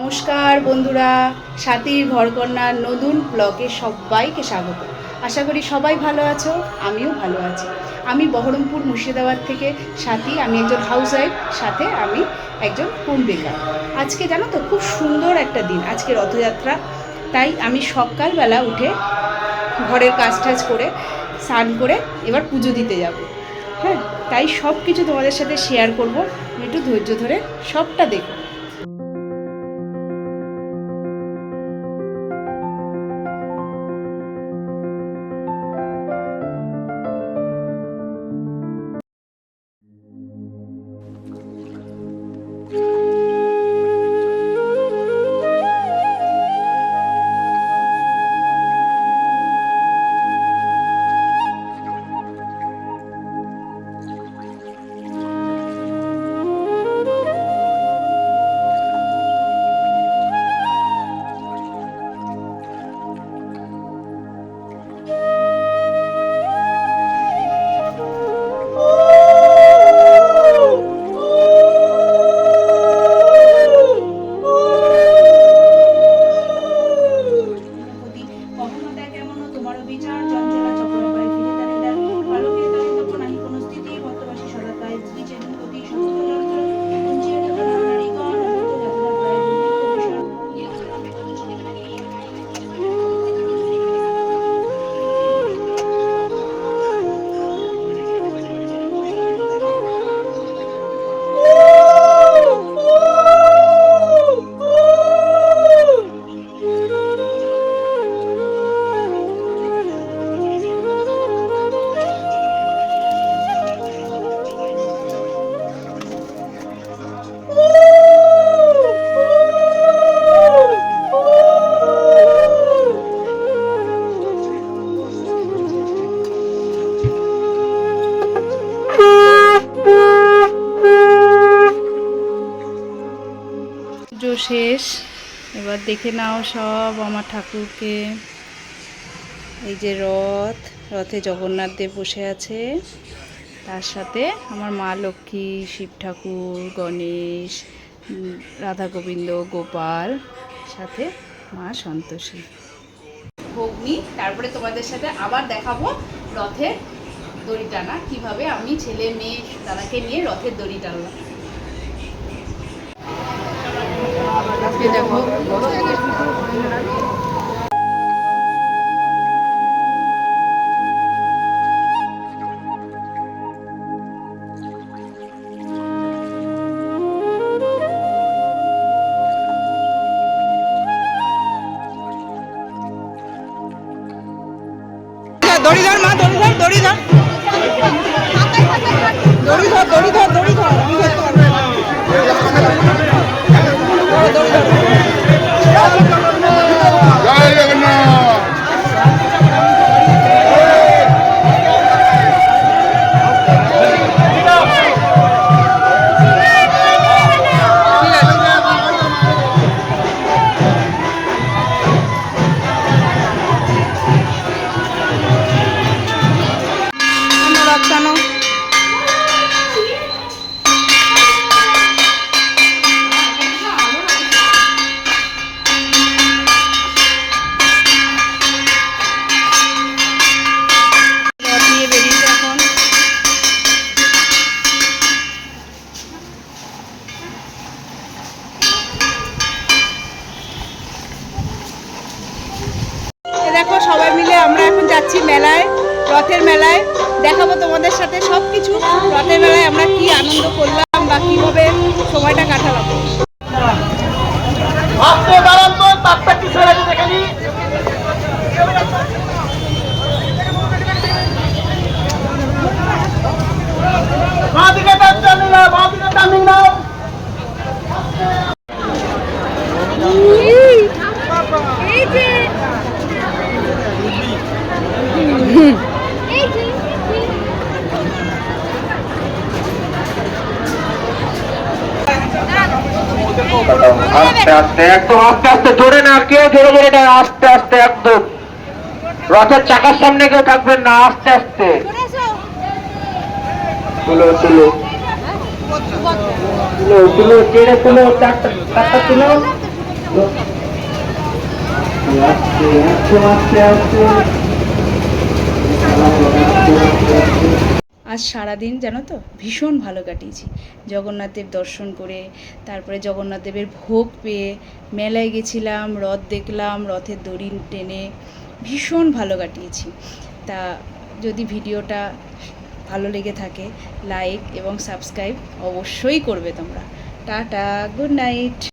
নমস্কার বন্ধুরা, সাথীর ঘরকন্যার নতুন ব্লগে সবাইকে স্বাগত। আশা করি সবাই ভালো আছো, আমিও ভালো আছি। আমি বহরমপুর মুর্শিদাবাদ থেকে সাথী, আমি একজন হাউসওয়াইফ, সাথে আমি একজন হোম বেকার। আজকে জানো তো খুব সুন্দর একটা দিন, আজকে রথযাত্রা। তাই আমি সকালবেলা উঠে ঘরের কাজ টাজ করে স্নান করে এবার পুজো দিতে যাব। হ্যাঁ, তাই সব কিছু তোমাদের সাথে শেয়ার করব, একটু ধৈর্য ধরে সবটা দেখো। পুজো শেষ, এবার দেখে নাও সব আমার ঠাকুরকে। এই যে রথে জগন্নাথ দেব বসে আছে, তার সাথে আমার মা লক্ষ্মী, শিব ঠাকুর, গণেশ, রাধা গোবিন্দ, গোপাল, সাথে মা সন্তোষী। ভোগ নিই, তারপরে তোমাদের সাথে আবার দেখাবো রথের দড়ি টানা, কীভাবে আমি ছেলে মেয়ে দাদাকে নিয়ে রথের দড়ি টানলাম। দেখো দড়ি ধর মা, দড়ি ধর, দড়ি ধর, দড়ি ধর, দড়ি ধর, দড়ি ধর, দেখো সবাই মিলে আমরা এখন যাচ্ছি মেলায়, রথের মেলায়। দেখাবো তোমাদের সাথে সব কিছু, রথের মেলায় আমরা কি আনন্দ করলাম বা কিভাবে সময়টা কাটালাম। আস্তে আস্তে, একদম আস্তে আস্তে, জোরে না, কেউ জোরে জোরে না, আস্তে আস্তে, একদম রথের চাকার সামনে কেউ থাকবেন না, আস্তে আস্তে তুলো তুলো তুলো তুলো, চেড়ে তুলো, চারটা তুলো। আস্তে একদম আস্তে আস্তে। আজ সারাদিন জানো তো ভীষণ ভালো কাটিয়েছি, জগন্নাথদেব দর্শন করে, তারপরে জগন্নাথদেবের ভোগ পেয়ে, মেলায় গেছিলাম, রথ দেখলাম, রথের দড়ি টেনে ভীষণ ভালো কাটিয়েছি। তা যদি ভিডিওটা ভালো লেগে থাকে লাইক এবং সাবস্ক্রাইব অবশ্যই করবে তোমরা। Tata, good night.